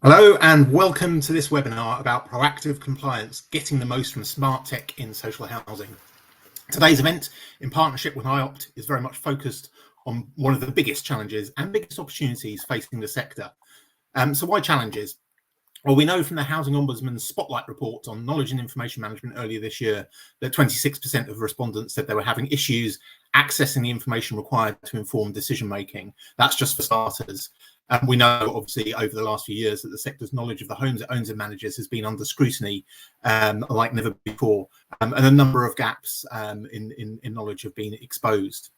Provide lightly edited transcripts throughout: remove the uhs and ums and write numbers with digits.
Hello and welcome to this webinar about proactive compliance, getting the most from smart tech in social housing. Today's event, in partnership with IOPT, is very much focused on one of the biggest challenges and biggest opportunities facing the sector. So why challenges? Well, we know from the Housing Ombudsman's Spotlight report on knowledge and information management earlier this year that 26% of respondents said they were having issues accessing the information required to inform decision making. That's just for starters. We know, obviously, over the last few years that the sector's knowledge of the homes it owns and manages has been under scrutiny like never before, and a number of gaps in knowledge have been exposed.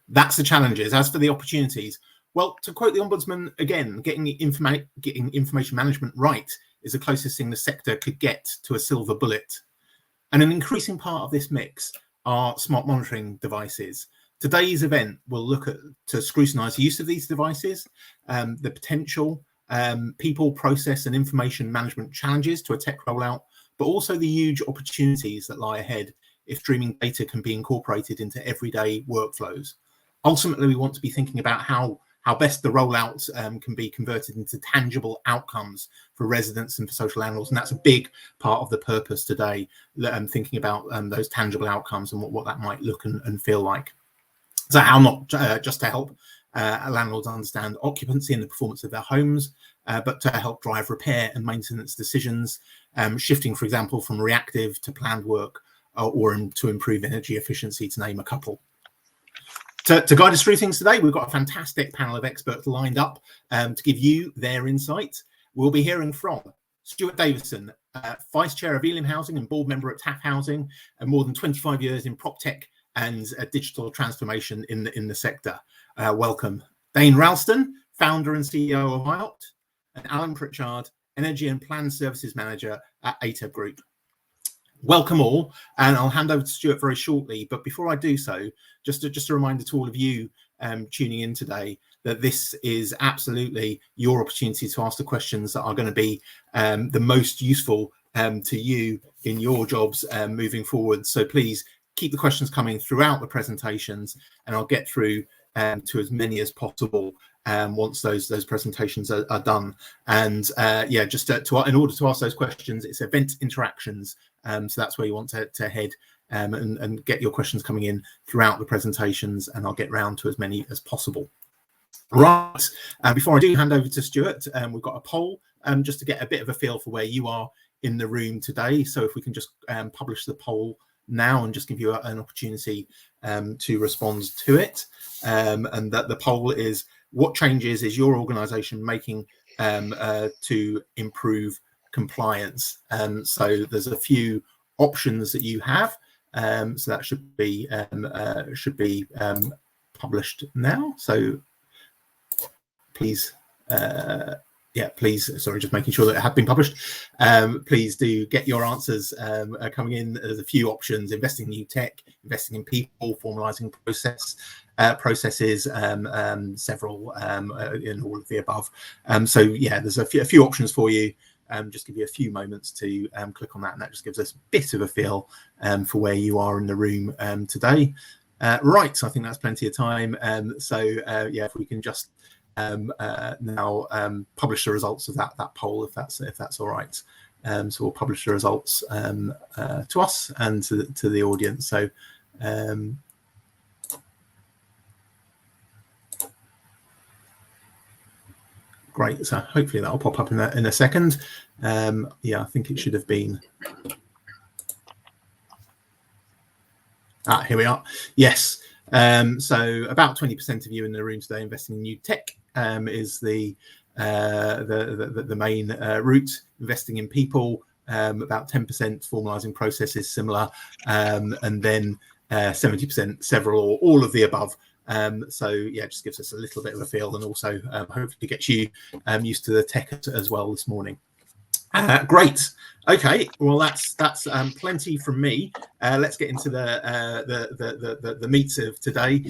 That's the challenges. As for the opportunities, well, to quote the Ombudsman again, getting information management right is the closest thing the sector could get to a silver bullet. And an increasing part of this mix are smart monitoring devices. Today's event will look to scrutinise the use of these devices, the potential people, process and information management challenges to a tech rollout, but also the huge opportunities that lie ahead if streaming data can be incorporated into everyday workflows. Ultimately, we want to be thinking about how best the rollout can be converted into tangible outcomes for residents and for social landlords. And that's a big part of the purpose today, thinking about those tangible outcomes and what that might look and feel like. So how not just to help landlords understand occupancy and the performance of their homes, but to help drive repair and maintenance decisions, shifting, for example, from reactive to planned work or to improve energy efficiency, to name a couple. To guide us through things today, we've got a fantastic panel of experts lined up to give you their insight. We'll be hearing from Stuart Davison, Vice Chair of Elim Housing and Board Member at TAF Housing, and more than 25 years in prop tech and digital transformation in the sector. Welcome. Dane Ralston, Founder and CEO of IOPT, and Alan Pritchard, Energy and Plan Services Manager at ATA Group. Welcome all, and I'll hand over to Stuart very shortly. But before I do so, just a reminder to all of you tuning in today that this is absolutely your opportunity to ask the questions that are going to be the most useful to you in your jobs moving forward. So please keep the questions coming throughout the presentations, and I'll get through to as many as possible once those presentations are done. And yeah, just in order to ask those questions, it's event interactions. So that's where you want to head and get your questions coming in throughout the presentations, and I'll get round to as many as possible. Right, before I do hand over to Stuart, we've got a poll just to get a bit of a feel for where you are in the room today. So if we can just publish the poll now and just give you an opportunity to respond to it. And that the poll is: what changes is your organisation making to improve compliance? So there's a few options that you have. So that should be published now. So please, please, sorry, just making sure that it had been published. Please do get your answers coming in. There's a few options: investing in new tech, investing in people, formalising processes, several in all of the above. So yeah, there's a few options for you. Just give you a few moments to click on that, and that just gives us a bit of a feel for where you are in the room today. Right, so I think that's plenty of time. So yeah, if we can just now publish the results of that poll, if that's all right. So we'll publish the results to us and to the audience. So great. So hopefully that'll pop up in a second. Yeah, I think it should have been. Here we are. Yes. So about 20% of you in the room today investing in new tech is the main route. Investing in people, about 10% formalising processes, similar, and then 70% several or all of the above. So yeah, it just gives us a little bit of a feel, and also hopefully gets you used to the tech as well this morning. Great. Okay, well that's plenty from me. Let's get into the meat of today.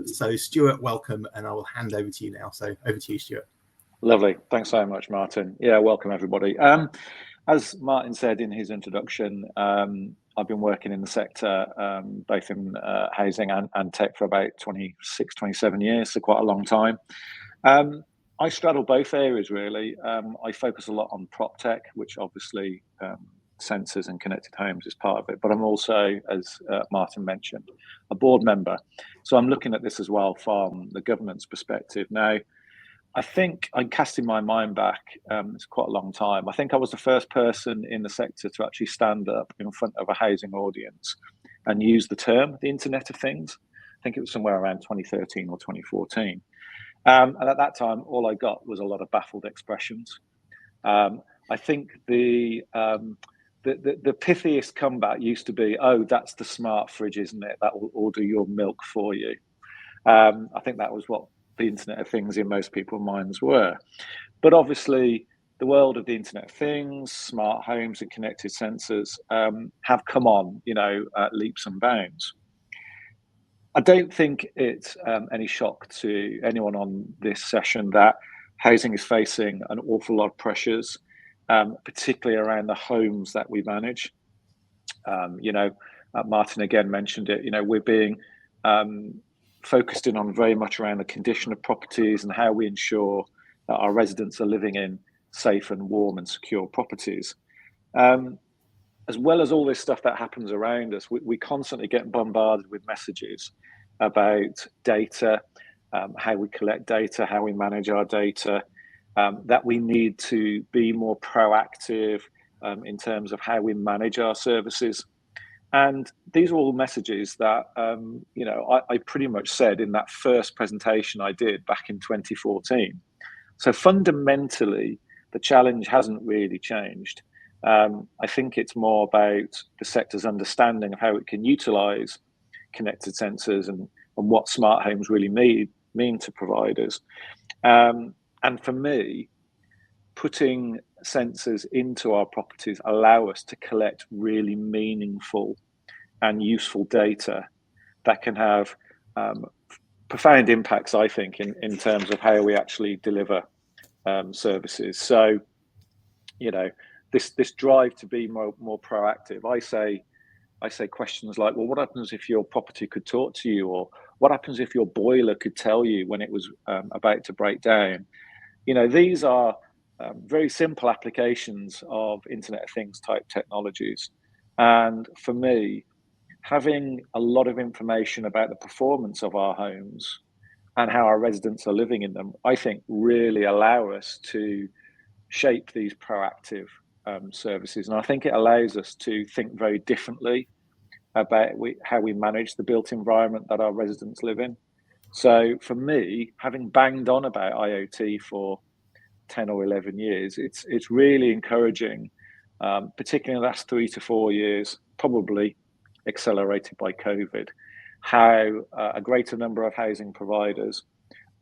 So Stuart, welcome, and I will hand over to you now. So over to you, Stuart. Lovely. Thanks so much, Martin. Yeah, welcome everybody. As Martin said in his introduction, I've been working in the sector, both in housing and tech, for about 26, 27 years, so quite a long time. I straddle both areas really. I focus a lot on prop tech, which obviously sensors and connected homes is part of it. But I'm also, as Martin mentioned, a board member. So I'm looking at this as well from the government's perspective. Now, I think I'm casting my mind back. It's quite a long time. I think I was the first person in the sector to actually stand up in front of a housing audience and use the term the Internet of Things. I think it was somewhere around 2013 or 2014. And at that time, all I got was a lot of baffled expressions. I think the pithiest comeback used to be, "Oh, that's the smart fridge, isn't it? That will order your milk for you." I think that was what the Internet of Things in most people's minds were. But obviously, the world of the Internet of Things, smart homes, and connected sensors have come on, leaps and bounds. I don't think it's any shock to anyone on this session that housing is facing an awful lot of pressures, particularly around the homes that we manage. Martin again mentioned it. We're being focused in on very much around the condition of properties and how we ensure that our residents are living in safe and warm and secure properties. As well as all this stuff that happens around us, we constantly get bombarded with messages about data, how we collect data, how we manage our data, that we need to be more proactive in terms of how we manage our services. And these are all messages that, I pretty much said in that first presentation I did back in 2014. So fundamentally, the challenge hasn't really changed. I think it's more about the sector's understanding of how it can utilize connected sensors and what smart homes really mean to providers. And for me, putting sensors into our properties allow us to collect really meaningful and useful data that can have profound impacts, I think, in terms of how we actually deliver services. So, this drive to be more proactive. I say questions like, well, what happens if your property could talk to you, or what happens if your boiler could tell you when it was about to break down? These are very simple applications of Internet of Things type technologies. And for me, having a lot of information about the performance of our homes and how our residents are living in them, I think really allow us to shape these proactive services. And I think it allows us to think very differently about how we manage the built environment that our residents live in. So for me, having banged on about IoT for 10 or 11 years, it's really encouraging, particularly in the last 3 to 4 years, probably accelerated by COVID, how a greater number of housing providers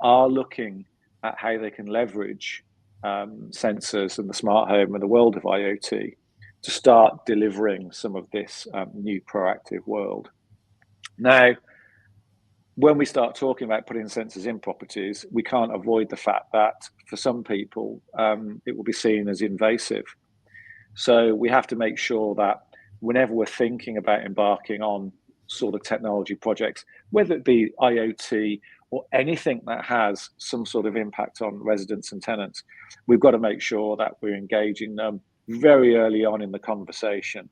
are looking at how they can leverage sensors and the smart home and the world of IoT to start delivering some of this new proactive world. Now, when we start talking about putting sensors in properties, we can't avoid the fact that for some people, it will be seen as invasive. So we have to make sure that whenever we're thinking about embarking on sort of technology projects, whether it be IoT or anything that has some sort of impact on residents and tenants, we've got to make sure that we're engaging them very early on in the conversation.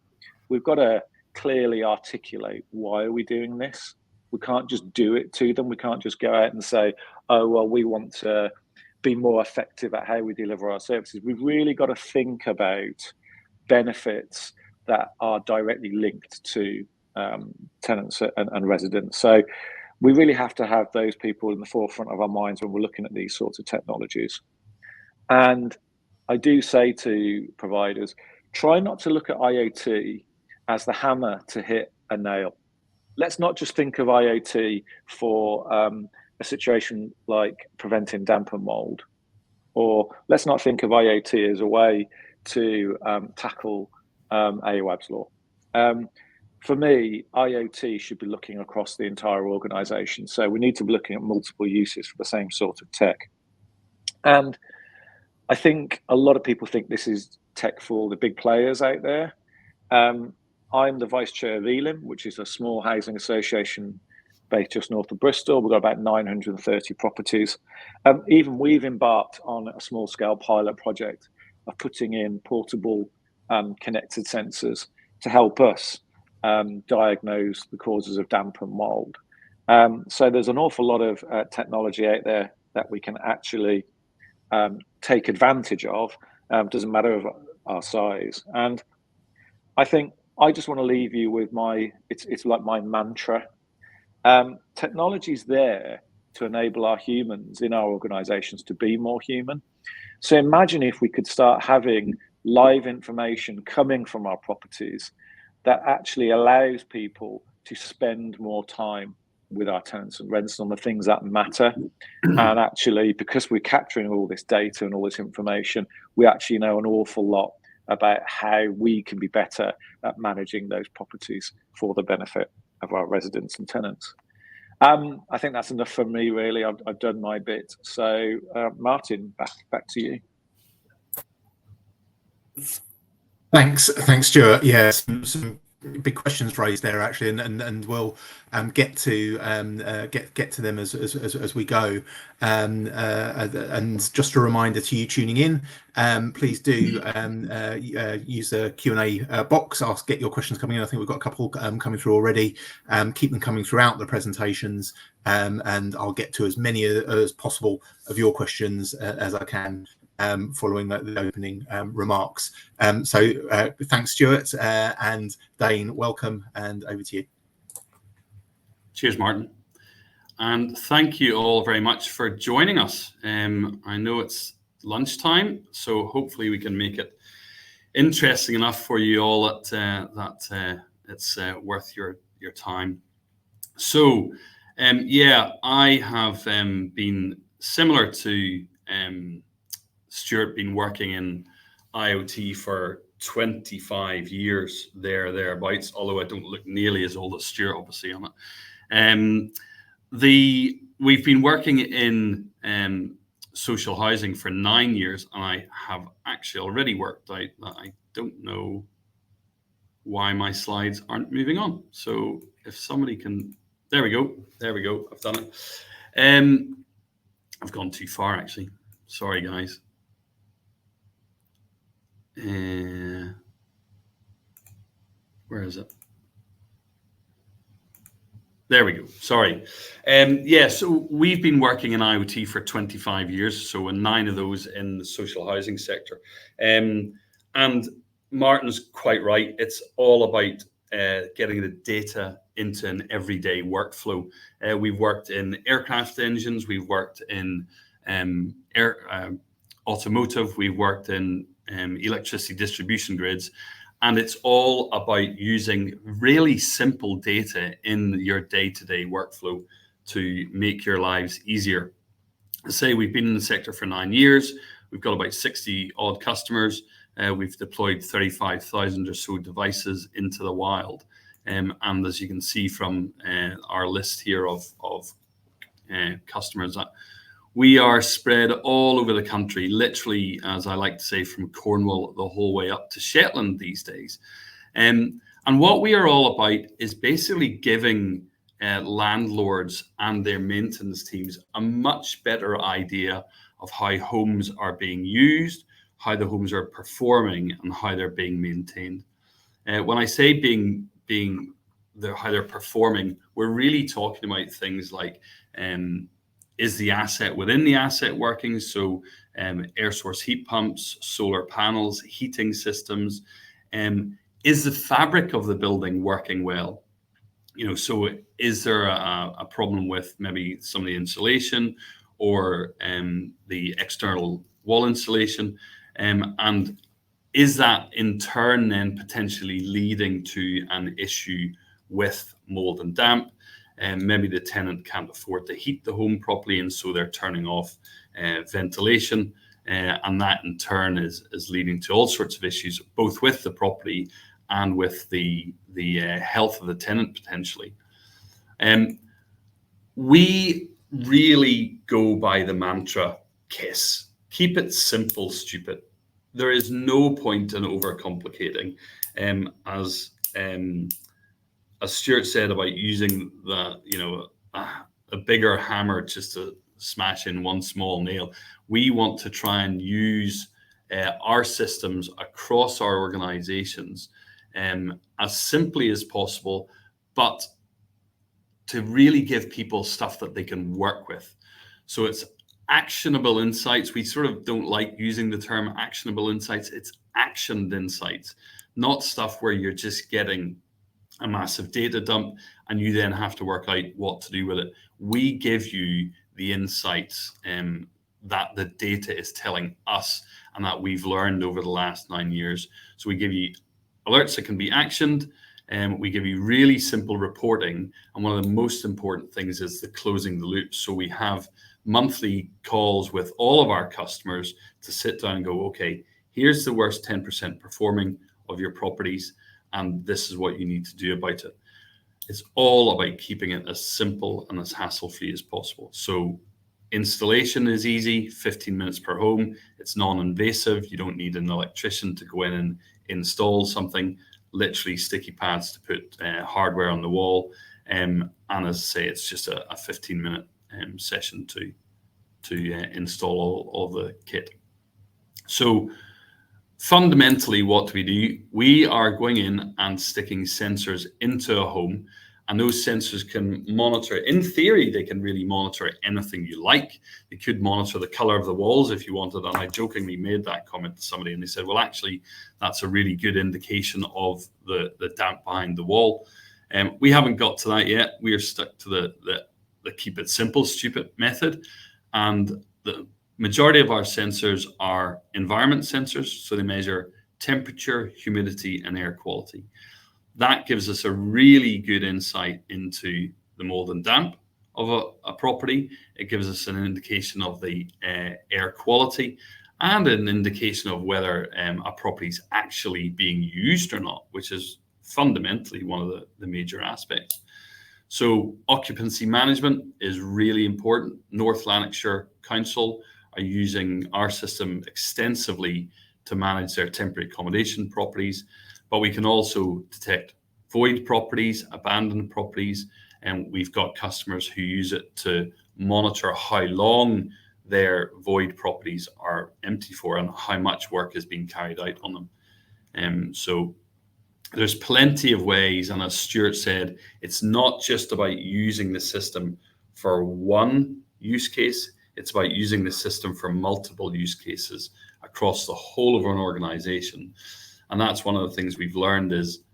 We've got to clearly articulate why are we doing this. We can't just do it to them. We can't just go out and say, oh, well, we want to be more effective at how we deliver our services. We've really got to think about benefits that are directly linked to tenants and residents. So we really have to have those people in the forefront of our minds when we're looking at these sorts of technologies. And I do say to providers, try not to look at IoT as the hammer to hit a nail. Let's not just think of IoT for a situation like preventing damp and mold, or let's not think of IoT as a way to tackle AWAB's law. For me, IoT should be looking across the entire organization. So we need to be looking at multiple uses for the same sort of tech. And I think a lot of people think this is tech for the big players out there. I'm the vice chair of ELIM, which is a small housing association based just north of Bristol. We've got about 930 properties. Even we've embarked on a small-scale pilot project of putting in portable connected sensors to help us diagnose the causes of damp and mold. So there's an awful lot of technology out there that we can actually take advantage of. Doesn't matter of our size. And I think I just want to leave you with it's like my mantra. Technology's there to enable our humans in our organizations to be more human. So imagine if we could start having live information coming from our properties that actually allows people to spend more time with our tenants and rents on the things that matter. And actually, because we're capturing all this data and all this information, we actually know an awful lot about how we can be better at managing those properties for the benefit of our residents and tenants. I think that's enough for me, really. I've done my bit. So, Martin, back to you. Thanks, Stuart. Yeah, some big questions raised there actually, and we'll get to them as we go. And just a reminder to you tuning in, please do use the Q&A box. Get your questions coming in. I think we've got a couple coming through already. Keep them coming throughout the presentations, and I'll get to as many as possible of your questions as I can. Following the opening remarks. So thanks, Stuart, and Dane, welcome, and over to you. Cheers, Martin. And thank you all very much for joining us. I know it's lunchtime, so hopefully we can make it interesting enough for you all that it's worth your time. So, yeah, I have been similar to Stuart, been working in IoT for 25 years thereabouts, although I don't look nearly as old as Stuart, obviously, on it. We've been working in social housing for 9 years, and I have actually already worked out that I don't know why my slides aren't moving on. So if somebody can, there we go, I've done it. I've gone too far, actually. Sorry, guys. Where is it? There we go. Sorry. Yeah, so we've been working in IoT for 25 years, so 9 of those in the social housing sector. And Martin's quite right. It's all about getting the data into an everyday workflow. We've worked in aircraft engines, we've worked in automotive, we've worked in electricity distribution grids, and it's all about using really simple data in your day-to-day workflow to make your lives easier. Say we've been in the sector for 9 years, we've got about 60 odd customers, we've deployed 35,000 or so devices into the wild, and as you can see from our list here of customers, that we are spread all over the country, literally, as I like to say, from Cornwall the whole way up to Shetland these days. And what we are all about is basically giving landlords and their maintenance teams a much better idea of how homes are being used, how the homes are performing, and how they're being maintained. When I say how they're performing, we're really talking about things like is the asset within the asset working? So air source heat pumps, solar panels, heating systems. Is the fabric of the building working well? So is there a problem with maybe some of the insulation or the external wall insulation? And is that in turn then potentially leading to an issue with mold and damp? Maybe the tenant can't afford to heat the home properly, and so they're turning off ventilation, and that in turn is leading to all sorts of issues, both with the property and with the health of the tenant potentially. We really go by the mantra KISS. Keep it simple, stupid. There is no point in overcomplicating. As Stuart said about using a bigger hammer just to smash in one small nail. We want to try and use our systems across our organizations as simply as possible, but to really give people stuff that they can work with. So it's actionable insights. We sort of don't like using the term actionable insights. It's actioned insights, not stuff where you're just getting a massive data dump and you then have to work out what to do with it. We give you the insights that the data is telling us and that we've learned over the last 9 years. So we give you alerts that can be actioned, and we give you really simple reporting. And one of the most important things is the closing the loop. So we have monthly calls with all of our customers to sit down and go, okay, here's the worst 10% performing of your properties, and this is what you need to do about it. It's all about keeping it as simple and as hassle-free as possible. So installation is easy, 15 minutes per home. It's non-invasive. You don't need an electrician to go in and install something. Literally sticky pads to put hardware on the wall. And as I say, it's just a 15-minute session to install all the kit. So fundamentally, what do we do? We are going in and sticking sensors into a home, and those sensors can monitor, in theory, they can really monitor anything you like. They could monitor the color of the walls if you wanted. And I jokingly made that comment to somebody and they said, well, actually, that's a really good indication of the damp behind the wall. We haven't got to that yet. We are stuck to the keep it simple, stupid method. And the majority of our sensors are environment sensors. So they measure temperature, humidity, and air quality. That gives us a really good insight into the mold and damp of a property. It gives us an indication of the air quality and an indication of whether a property is actually being used or not, which is fundamentally one of the major aspects. So occupancy management is really important. North Lanarkshire Council are using our system extensively to manage their temporary accommodation properties, but we can also detect void properties, abandoned properties, and we've got customers who use it to monitor how long their void properties are empty for and how much work is being carried out on them. So there's plenty of ways, and as Stuart said, it's not just about using the system for one use case, it's about using the system for multiple use cases across the whole of an organization. And that's one of the things we've learned is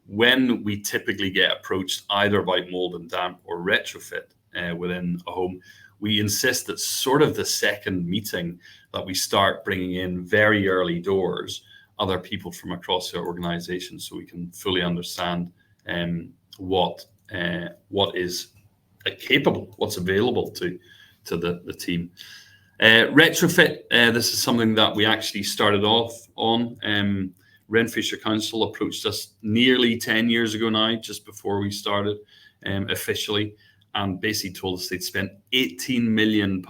when we typically get approached either about mold and damp or retrofit within a home, we insist that sort of the second meeting that we start bringing in very early doors other people from across the organization so we can fully understand what is capable, what's available to the team. Retrofit, this is something that we actually started off on. Renfrewshire Council approached us nearly 10 years ago now, just before we started officially, and basically told us they'd spent £18 million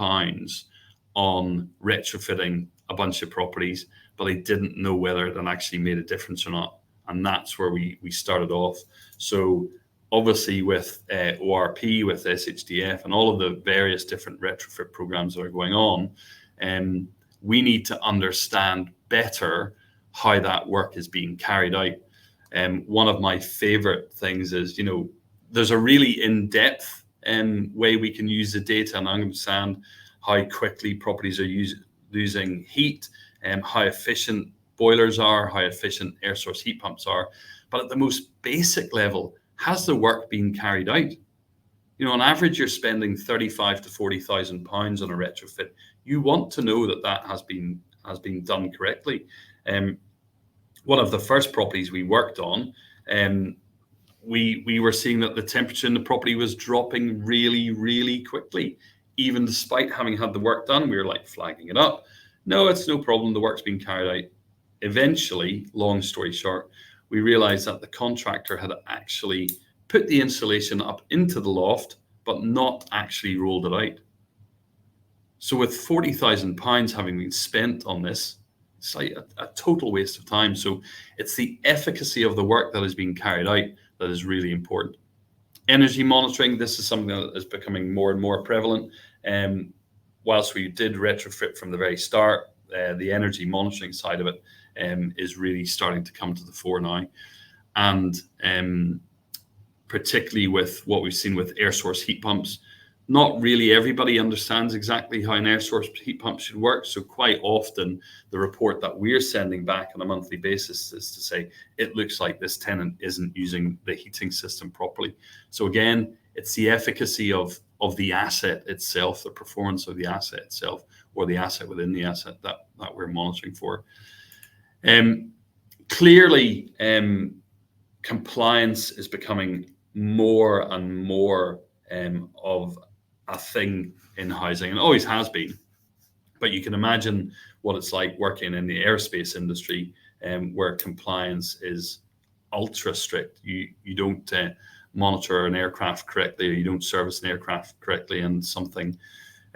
on retrofitting a bunch of properties, but they didn't know whether it had actually made a difference or not. And that's where we started off. So obviously with ORP, with SHDF, and all of the various different retrofit programs that are going on, we need to understand better how that work is being carried out. One of my favorite things is, there's a really in-depth way we can use the data and understand how quickly properties are losing heat, how efficient boilers are, how efficient air source heat pumps are. But at the most basic level, has the work been carried out? On average, you're spending £35,000 to £40,000 on a retrofit. You want to know that has been done correctly. One of the first properties we worked on, we were seeing that the temperature in the property was dropping really, really quickly. Even despite having had the work done, we were like flagging it up. No, it's no problem. The work's been carried out. Eventually, long story short, we realized that the contractor had actually put the insulation up into the loft, but not actually rolled it out. So with £40,000 having been spent on this, it's like a total waste of time. So it's the efficacy of the work that is being carried out that is really important. Energy monitoring, this is something that is becoming more and more prevalent. Whilst we did retrofit from the very start, the energy monitoring side of it is really starting to come to the fore now. And particularly with what we've seen with air source heat pumps, not really everybody understands exactly how an air source heat pump should work. So quite often the report that we're sending back on a monthly basis is to say, it looks like this tenant isn't using the heating system properly. So again, it's the efficacy of the asset itself, the performance of the asset itself, or the asset within the asset that we're monitoring for. Clearly, compliance is becoming more and more of a thing in housing, and always has been. But you can imagine what it's like working in the aerospace industry, where compliance is ultra strict. You don't monitor an aircraft correctly, or you don't service an aircraft correctly, and something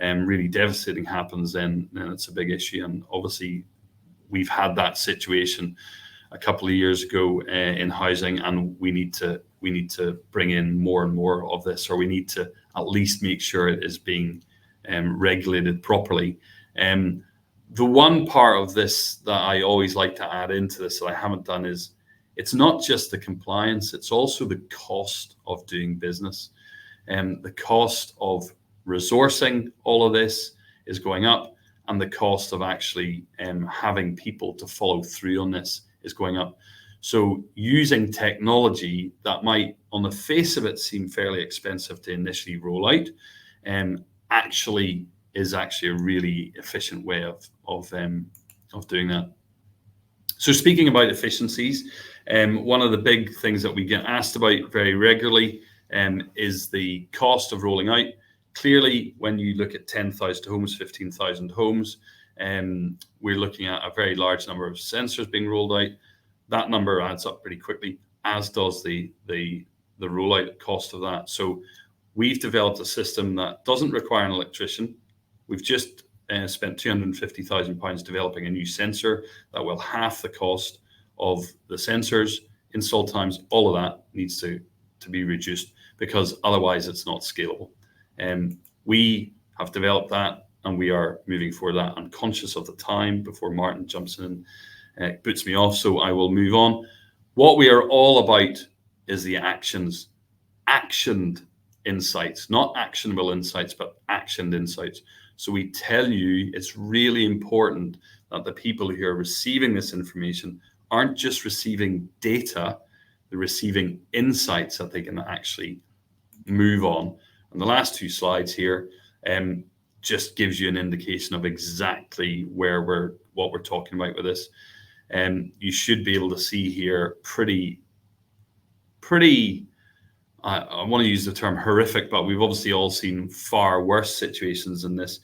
really devastating happens, then it's a big issue. And obviously, we've had that situation a couple of years ago in housing, and we need to bring in more and more of this, or we need to at least make sure it is being regulated properly. The one part of this that I always like to add into this that I haven't done is, it's not just the compliance, it's also the cost of doing business. The cost of resourcing all of this is going up, and the cost of actually having people to follow through on this is going up. So using technology that might, on the face of it, seem fairly expensive to initially roll out, actually is actually a really efficient way of doing that. So speaking about efficiencies, one of the big things that we get asked about very regularly is the cost of rolling out. Clearly, when you look at 10,000 homes, 15,000 homes, we're looking at a very large number of sensors being rolled out. That number adds up pretty quickly, as does the rollout cost of that. So we've developed a system that doesn't require an electrician. We've just spent £250,000 developing a new sensor that will half the cost of the sensors. Install times, all of that needs to be reduced, because otherwise it's not scalable. We have developed that, and we are moving for that. I'm conscious of the time before Martin jumps in and puts me off, so I will move on. What we are all about is the actions, actioned insights, not actionable insights, but actioned insights. So we tell you it's really important that the people who are receiving this information aren't just receiving data, they're receiving insights that they can actually move on. And the last two slides here just gives you an indication of exactly what we're talking about with this. You should be able to see here pretty, I want to use the term horrific, but we've obviously all seen far worse situations than this.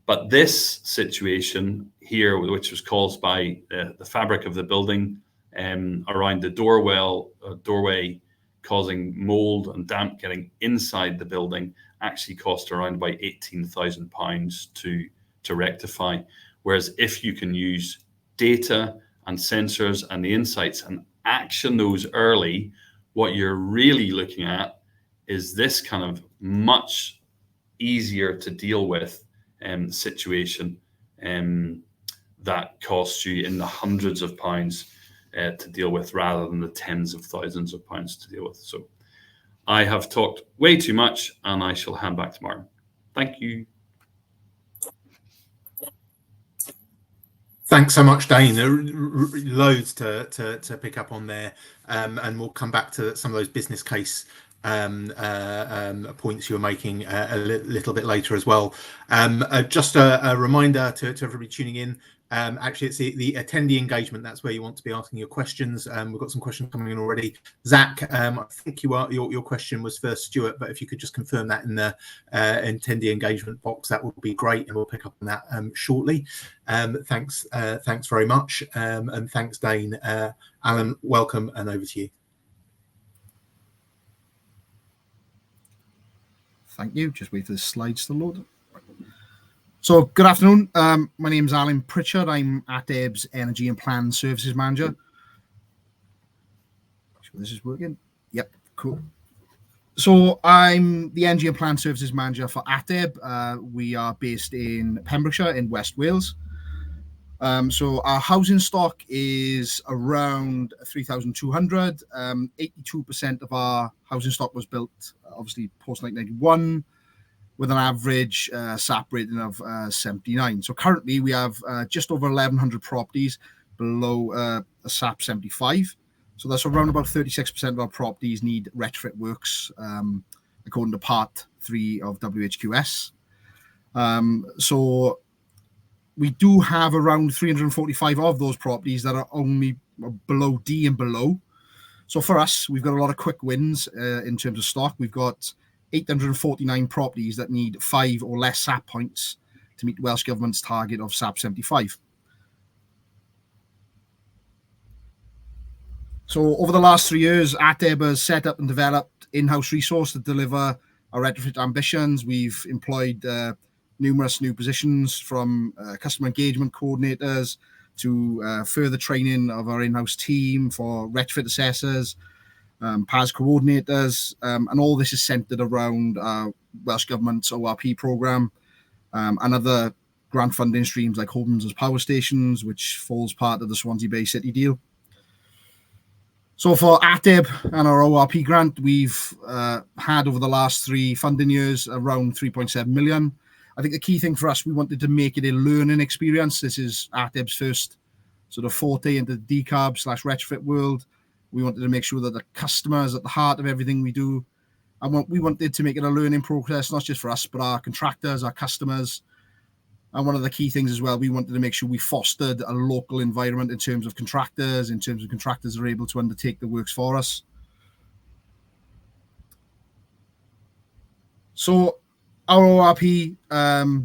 But this situation here, which was caused by the fabric of the building around the doorway, causing mold and damp getting inside the building, actually cost around about £18,000 to rectify. Whereas if you can use data and sensors and the insights and action those early, what you're really looking at is this kind of much easier to deal with situation that costs you in the hundreds of pounds to deal with, rather than the tens of thousands of pounds to deal with. So I have talked way too much, and I shall hand back to Martin. Thank you. Thanks so much, Dane. There are loads to pick up on there, and we'll come back to some of those business case points you were making a little bit later as well. Just a reminder to everybody tuning in. Actually, it's the attendee engagement. That's where you want to be asking your questions. We've got some questions coming in already. Zach, I think your question was for Stuart, but if you could just confirm that in the attendee engagement box, that would be great, and we'll pick up on that shortly. Thanks very much, and thanks, Dane. Alan, welcome, and over to you. Thank you. Just wait for the slides to load. So good afternoon. My name is Alan Pritchard. I'm at EB's Energy and Plan Services Manager. Sure this is working. Yep, cool. So I'm the Energy and Plan Services Manager for ATEB. We are based in Pembrokeshire in West Wales. So our housing stock is around 3,200. 82% of our housing stock was built, obviously, post-1991, with an average SAP rating of 79. So currently we have just over 1,100 properties below a SAP 75. So that's around about 36% of our properties need retrofit works, according to Part 3 of WHQS. So we do have around 345 of those properties that are only below D and below. So for us, we've got a lot of quick wins in terms of stock. We've got 849 properties that need 5 or less SAP points to meet Welsh Government's target of SAP 75. So over the last 3 years, ATEB has set up and developed in-house resource to deliver our retrofit ambitions. We've employed numerous new positions, from customer engagement coordinators to further training of our in-house team for retrofit assessors, PAS coordinators, and all this is centered around Welsh Government's ORP programme and other grant funding streams like Homes as Power Stations, which falls part of the Swansea Bay City deal. So for ATEB and our ORP grant, we've had over the last 3 funding years around 3.7 million. I think the key thing for us, we wanted to make it a learning experience. This is ATEB's first sort of forte into the decarb/retrofit world. We wanted to make sure that the customer is at the heart of everything we do. And we wanted to make it a learning process, not just for us, but our contractors, our customers. And one of the key things as well, we wanted to make sure we fostered a local environment in terms of contractors are able to undertake the works for us. So our ORP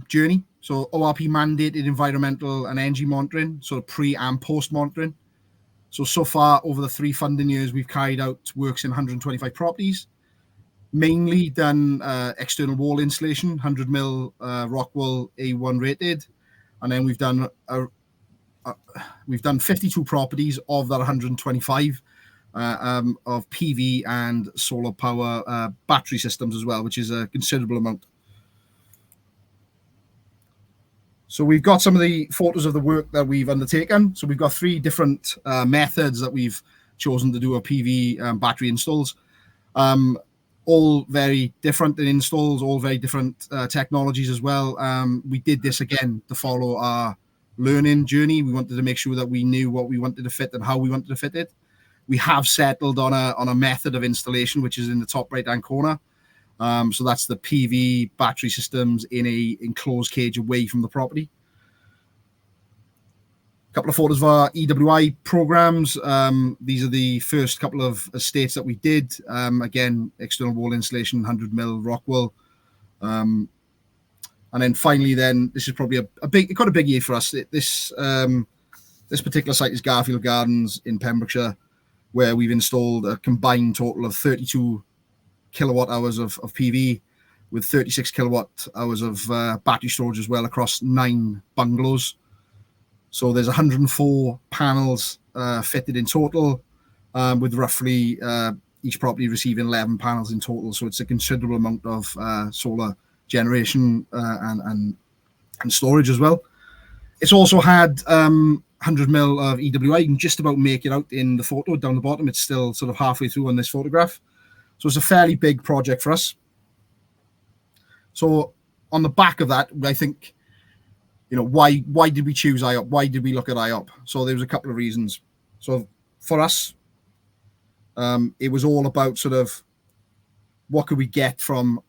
journey, so ORP mandated environmental and energy monitoring, so pre and post monitoring. So far over the 3 funding years, we've carried out works in 125 properties, mainly done external wall insulation, 100 mil Rockwool A1 rated, and then we've done 52 properties of that 125 of PV and solar power battery systems as well, which is a considerable amount. So we've got some of the photos of the work that we've undertaken. So we've got 3 different methods that we've chosen to do our PV battery installs. All very different in installs, all very different technologies as well. We did this again to follow our learning journey. We wanted to make sure that we knew what we wanted to fit and how we wanted to fit it. We have settled on a method of installation, which is in the top right-hand corner. So that's the PV battery systems in a enclosed cage away from the property. A couple of photos of our EWI programs. These are the first couple of estates that we did. Again, external wall insulation, 100 mil Rockwool. And then finally, then this is probably quite a big year for us. This particular site is Garfield Gardens in Pembrokeshire, where we've installed a combined total of 32 kilowatt hours of PV with 36 kilowatt hours of battery storage as well across 9 bungalows. So there's 104 panels fitted in total, with roughly each property receiving 11 panels in total. So it's a considerable amount of solar generation and storage as well. It's also had 100 mil of EWI. You can just about make it out in the photo down the bottom. It's still sort of halfway through on this photograph. So it's a fairly big project for us. So on the back of that, I think, why did we choose IOP? Why did we look at IOP? So there was a couple of reasons. So for us, it was all about sort of what could we get from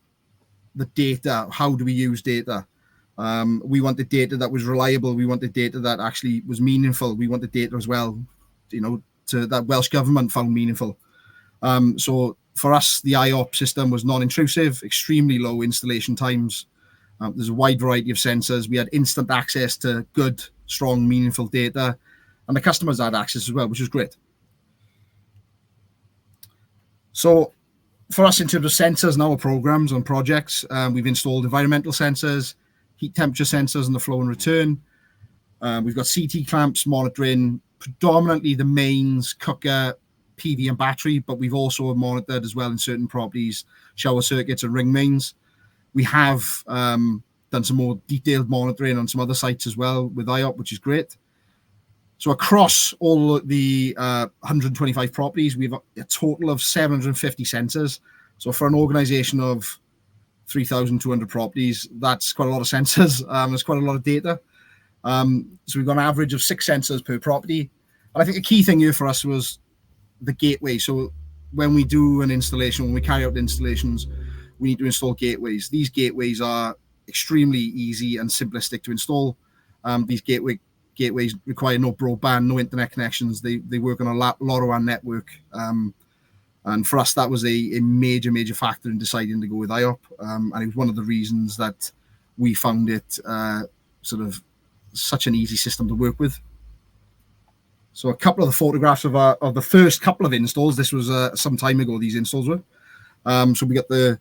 the data? How do we use data? We wanted data that was reliable. We wanted data that actually was meaningful. We wanted data as well, that Welsh Government found meaningful. So for us, the IOP system was non-intrusive, extremely low installation times. There's a wide variety of sensors. We had instant access to good, strong, meaningful data, and the customers had access as well, which was great. So for us, in terms of sensors and our programs and projects, we've installed environmental sensors, heat temperature sensors, and the flow and return. We've got CT clamps monitoring predominantly the mains, cooker, PV and battery, but we've also monitored as well in certain properties shower circuits and ring mains. We have done some more detailed monitoring on some other sites as well with IOP, which is great. So across all the 125 properties, we have a total of 750 sensors. So for an organization of 3,200 properties, that's quite a lot of sensors. There's quite a lot of data. So we've got an average of 6 sensors per property. And I think the key thing here for us was the gateway. So when we do an installation, when we carry out installations, we need to install gateways. These gateways are extremely easy and simplistic to install. These gateways require no broadband, no internet connections. They work on a LoRaWAN network. And for us, that was a major factor in deciding to go with IOP. And it was one of the reasons that we found it sort of such an easy system to work with. So a couple of the photographs of the first couple of installs. This was some time ago, these installs were. So we got the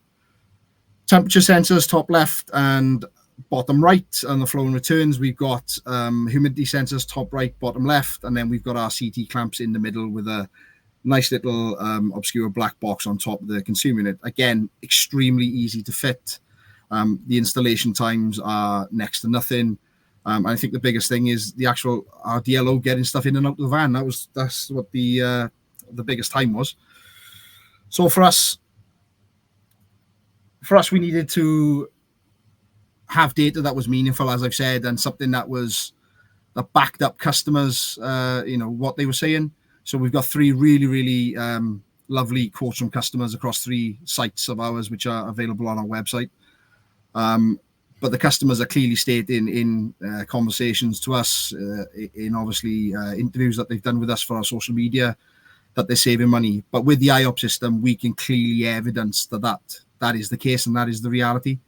temperature sensors top left and bottom right, and the flow and returns. We've got humidity sensors top right, bottom left, and then we've got our CT clamps in the middle with a nice little obscure black box on top of the consumer unit. Again, extremely easy to fit. The installation times are next to nothing. I think the biggest thing is our DLO getting stuff in and out of the van. That's what the biggest time was. So for us, we needed to have data that was meaningful, as I've said, and something that backed up customers, what they were saying. So we've got 3 really lovely quotes from customers across 3 sites of ours, which are available on our website. But the customers are clearly stating in conversations to us, in obviously interviews that they've done with us for our social media, that they're saving money. But with the IOP system, we can clearly evidence that is the case and that is the reality.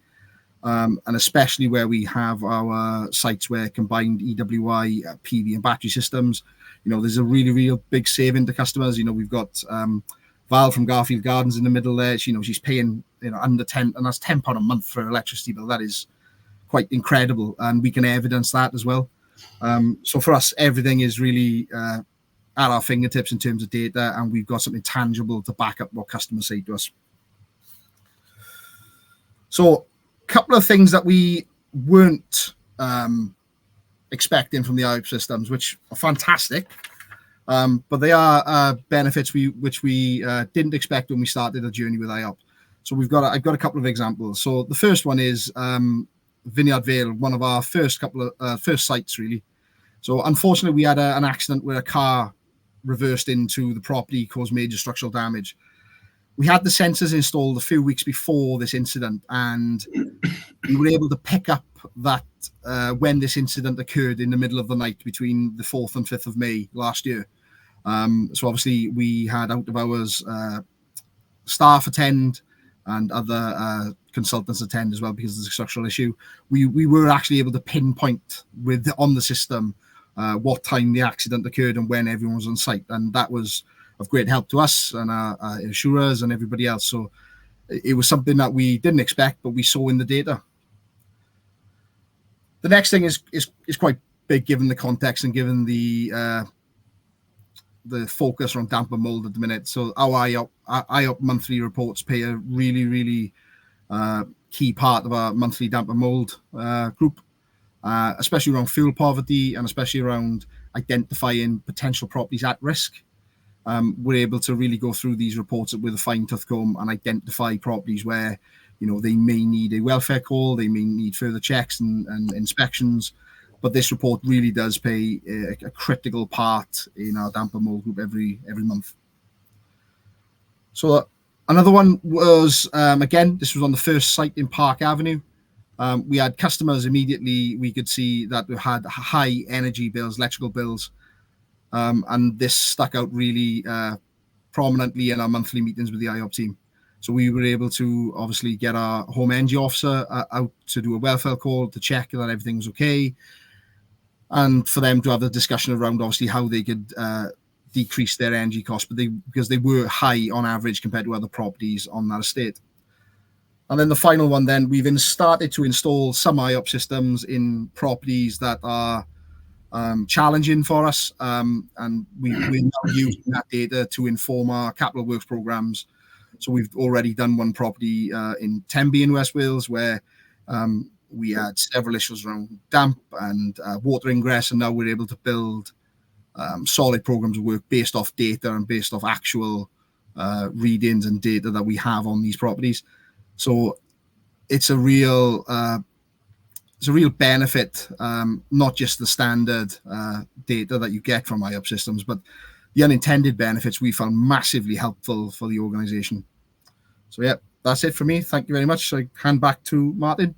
And especially where we have our sites where combined EWI, PV and battery systems, there's a real big saving to customers. We've got Val from Garfield Gardens in the middle there. She's paying under 10, and that's £10 a month for an electricity bill. That is quite incredible, and we can evidence that as well. So for us, everything is really at our fingertips in terms of data, and we've got something tangible to back up what customers say to us. So a couple of things that we weren't expecting from the IOP systems, which are fantastic, but they are benefits which we didn't expect when we started a journey with IOP. So I've got a couple of examples. So the first one is Vineyard Vale, one of our first sites really. So unfortunately, we had an accident where a car reversed into the property, caused major structural damage. We had the sensors installed a few weeks before this incident, and we were able to pick up that when this incident occurred in the middle of the night between the 4th and 5th of May last year. So obviously we had out of hours staff attend and other consultants attend as well because there's a structural issue. We were actually able to pinpoint on the system what time the accident occurred and when everyone was on site, and that was of great help to us and our insurers and everybody else. So it was something that we didn't expect, but we saw in the data. The next thing is quite big given the context and given the focus on damp and mold at the minute. So our IOP monthly reports play a really key part of our monthly damp and mold group, especially around fuel poverty and especially around identifying potential properties at risk. We're able to really go through these reports with a fine-tooth comb and identify properties where they may need a welfare call, they may need further checks and inspections. But this report really does play a critical part in our damp and mold group every month. So another one was, again, this was on the first site in Park Avenue. We had customers immediately, we could see that we had high energy bills, electrical bills. And this stuck out really prominently in our monthly meetings with the IOP team. So we were able to obviously get our home energy officer out to do a welfare call to check that everything was okay, and for them to have a discussion around obviously how they could decrease their energy costs, because they were high on average compared to other properties on that estate. And then the final one, then we've started to install some IOP systems in properties that are challenging for us, and we're now using that data to inform our capital works programs. So we've already done one property in Tenby in West Wales where we had several issues around damp and water ingress, and now we're able to build solid programs of work based off data and based off actual readings and data that we have on these properties. So it's a real benefit, not just the standard data that you get from IOP systems, but the unintended benefits we found massively helpful for the organization. So yeah, that's it for me. Thank you very much. I hand back to Martin.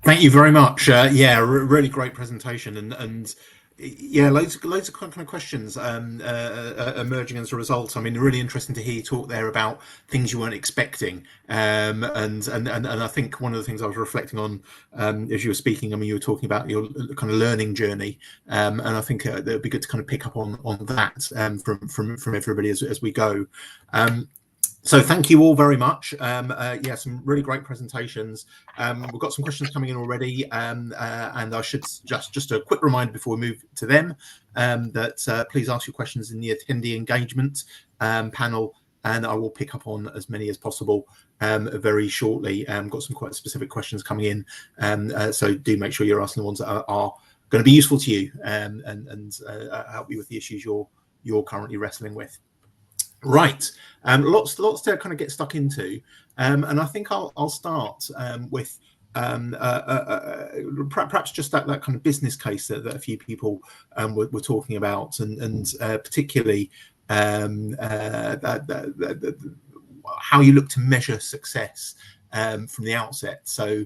Thank you very much. Yeah, really great presentation, and yeah, loads of kind of questions emerging as a result. I mean, really interesting to hear you talk there about things you weren't expecting, and I think one of the things I was reflecting on as you were speaking, I mean, you were talking about your kind of learning journey, and I think it would be good to kind of pick up on that from everybody as we go. So thank you all very much. Yeah, some really great presentations. We've got some questions coming in already, and I should just a quick reminder before we move to them that please ask your questions in the attendee engagement panel, and I will pick up on as many as possible very shortly. Got some quite specific questions coming in, so do make sure you're asking the ones that are going to be useful to you and help you with the issues you're currently wrestling with. Right, lots to kind of get stuck into, and I think I'll start with perhaps just that kind of business case that a few people were talking about, and particularly how you look to measure success from the outset. So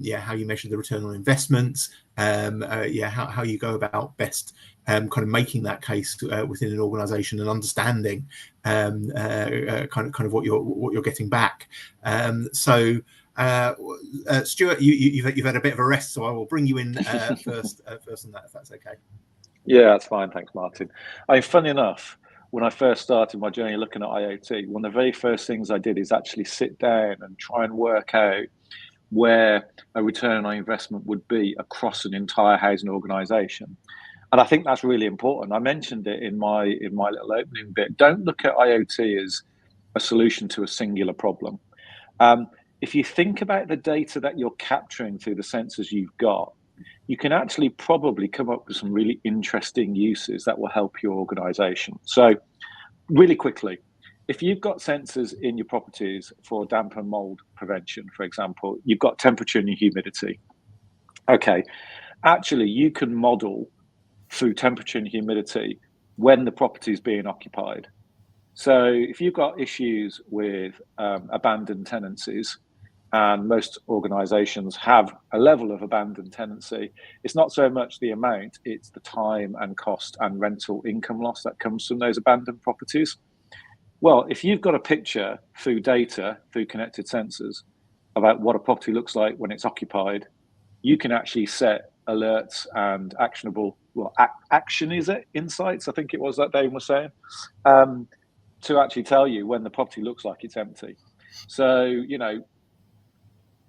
yeah, how you measure the return on investment, yeah, how you go about best kind of making that case within an organisation and understanding kind of what you're getting back. So Stuart, you've had a bit of a rest, so I will bring you in first on that, if that's okay. Yeah, that's fine. Thanks, Martin. Funny enough, when I first started my journey looking at IoT, one of the very first things I did is actually sit down and try and work out where a return on investment would be across an entire housing organisation. And I think that's really important. I mentioned it in my little opening bit. Don't look at IoT as a solution to a singular problem. If you think about the data that you're capturing through the sensors you've got, you can actually probably come up with some really interesting uses that will help your organisation. So really quickly, if you've got sensors in your properties for damp and mold prevention, for example, you've got temperature and humidity. Okay, actually you can model through temperature and humidity when the property is being occupied. So if you've got issues with abandoned tenancies, and most organizations have a level of abandoned tenancy, it's not so much the amount, it's the time and cost and rental income loss that comes from those abandoned properties. Well, if you've got a picture through data, through connected sensors, about what a property looks like when it's occupied, you can actually set alerts and actionable, well, action is it? Insights, I think it was that Dave was saying, to actually tell you when the property looks like it's empty. So, you know,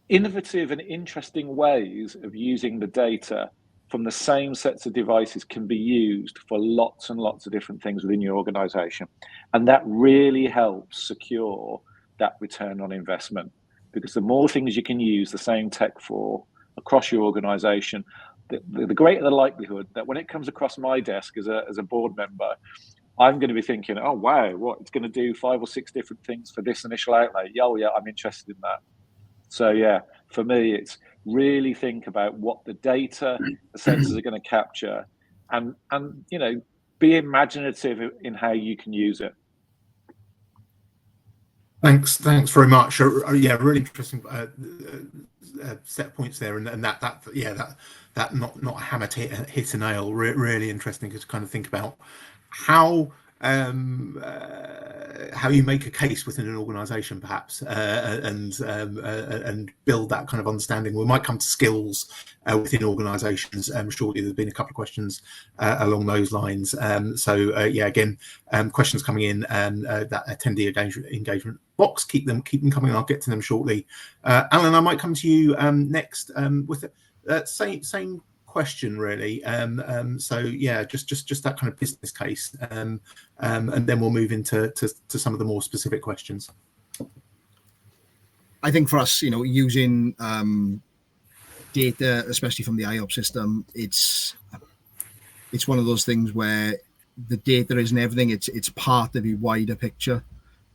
innovative and interesting ways of using the data from the same sets of devices can be used for lots and lots of different things within your organization. And that really helps secure that return on investment, because the more things you can use the same tech for across your organization, the greater the likelihood that when it comes across my desk as a board member, I'm going to be thinking, oh, wow, what, it's going to do 5 or 6 different things for this initial outlay. Oh, yeah, I'm interested in that. So, yeah, for me, it's really think about what the data, the sensors are going to capture, and you know, be imaginative in how you can use it. Thanks very much. Yeah, really interesting set of points there, and that not hammer hit a nail. Really interesting to kind of think about how you make a case within an organisation, perhaps, and build that kind of understanding. We might come to skills within organisations shortly. There's been a couple of questions along those lines. So yeah, again, questions coming in, that attendee engagement box. Keep them coming. I'll get to them shortly. Alan, I might come to you next with the same question really. So yeah, just that kind of business case, and then we'll move into some of the more specific questions. I think for us, using data, especially from the IOP system, it's one of those things where the data isn't everything. It's part of a wider picture.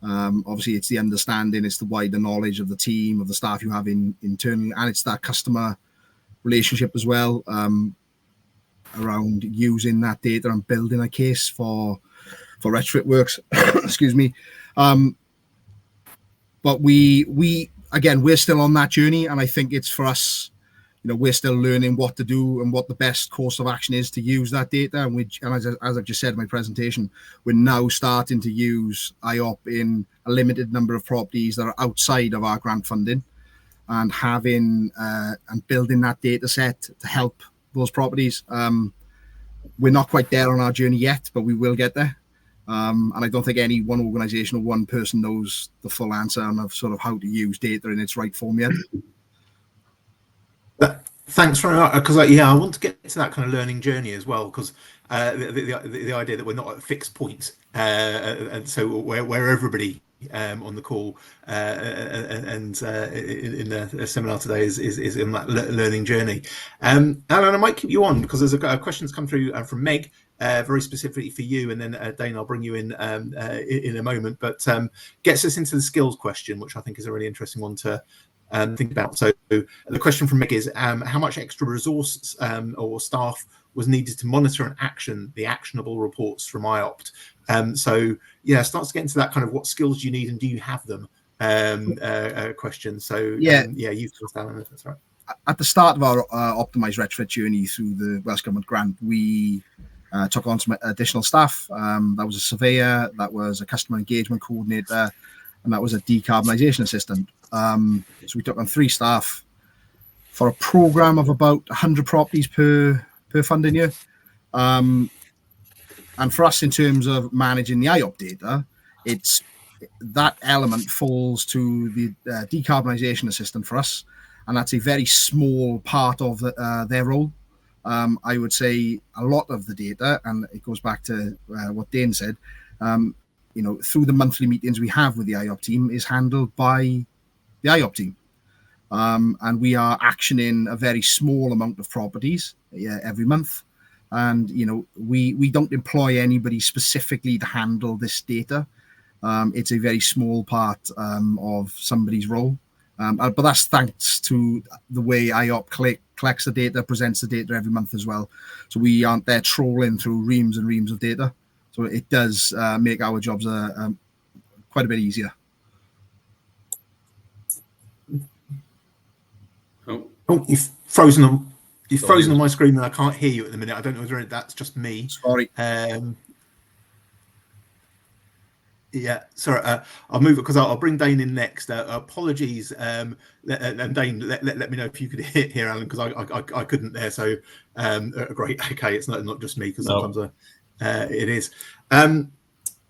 Obviously, it's the understanding, it's the wider knowledge of the team, of the staff you have internally, and it's that customer relationship as well, around using that data and building a case for retrofit works. Excuse me. But we're still on that journey, and I think it's for us. We're still learning what to do and what the best course of action is to use that data. And as I've just said in my presentation, we're now starting to use IOP in a limited number of properties that are outside of our grant funding, and having and building that data set to help those properties. We're not quite there on our journey yet, but we will get there. And I don't think any one organisation or one person knows the full answer of sort of how to use data in its right form yet. Thanks very much, because I want to get to that kind of learning journey as well, because the idea that we're not at a fixed point, and so where everybody on the call and in the seminar today is in that learning journey. Alan, I might keep you on because there's a questions come through from Meg, very specifically for you, and then Dane, I'll bring you in a moment, but gets us into the skills question, which I think is a really interesting one to think about. So the question from Meg is, how much extra resource or staff was needed to monitor and action the actionable reports from IOPT? So yeah, starts to get into that kind of what skills do you need and do you have them question. So yeah, you've got Alan, if that's right. At the start of our optimised retrofit journey through the Welsh Government grant, we took on some additional staff. That was a surveyor, that was a customer engagement coordinator, and that was a decarbonisation assistant. So we took on 3 staff for a programme of about 100 properties per funding year. And for us, in terms of managing the IOP data, it's that element falls to the decarbonisation assistant for us, and that's a very small part of their role. I would say a lot of the data, and it goes back to what Dane said, through the monthly meetings we have with the IOP team, is handled by the IOP team. And we are actioning a very small amount of properties every month. And, we don't employ anybody specifically to handle this data. It's a very small part of somebody's role. But that's thanks to the way IOP collects the data, presents the data every month as well. So we aren't there trolling through reams and reams of data. So it does make our jobs quite a bit easier. Oh, you've frozen on my screen and I can't hear you at the minute. I don't know whether that's just me. Sorry. Yeah, sorry. I'll move it because I'll bring Dane in next. Apologies, and Dane, let me know if you could hear Alan, because I couldn't there. So great. Okay, it's not just me, because sometimes it is.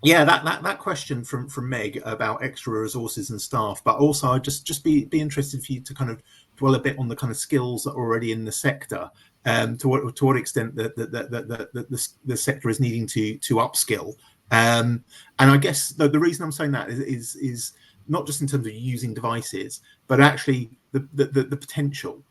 Yeah, that question from Meg about extra resources and staff, but also I'd just be interested for you to kind of dwell a bit on the kind of skills that are already in the sector, to what extent the sector is needing to upskill. And I guess the reason I'm saying that is not just in terms of using devices, but actually the potential.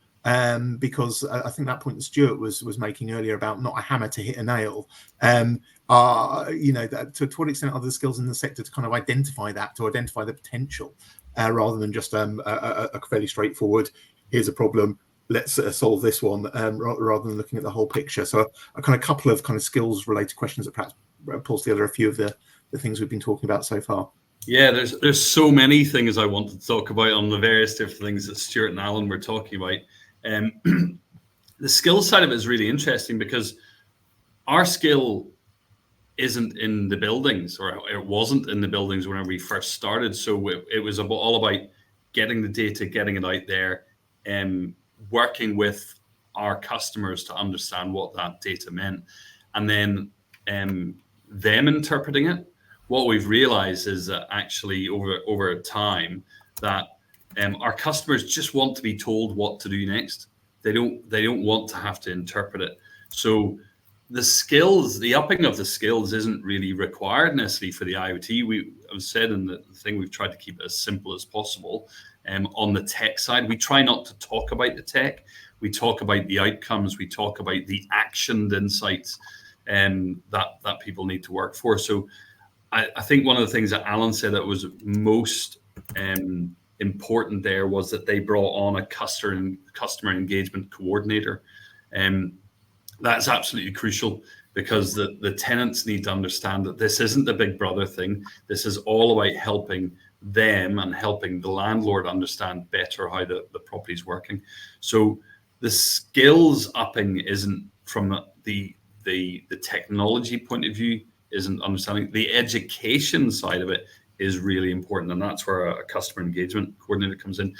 Because I think that point that Stuart was making earlier about not a hammer to hit a nail, to what extent are the skills in the sector to kind of identify the potential, rather than just a fairly straightforward, here's a problem, let's solve this one, rather than looking at the whole picture. So a kind of couple of kind of skills related questions that perhaps pulls together a few of the things we've been talking about so far. Yeah, there's so many things I wanted to talk about on the various different things that Stuart and Alan were talking about. The skill side of it is really interesting, because our skill isn't in the buildings, or it wasn't in the buildings whenever we first started. So it was all about getting the data, getting it out there, and working with our customers to understand what that data meant, and then them interpreting it. What we've realized is that actually over time that our customers just want to be told what to do next. They don't want to have to interpret it. So the skills, the upping of the skills isn't really required necessarily for the IoT. I've said in the thing, we've tried to keep it as simple as possible. On the tech side, we try not to talk about the tech. We talk about the outcomes. We talk about the actioned insights that people need to work for. So I think one of the things that Alan said that was most important there was that they brought on a customer engagement coordinator. That's absolutely crucial, because the tenants need to understand that this isn't the big brother thing. This is all about helping them and helping the landlord understand better how the property is working. So the skills upping isn't from the technology point of view, isn't understanding. The education side of it is really important, and that's where a customer engagement coordinator comes in.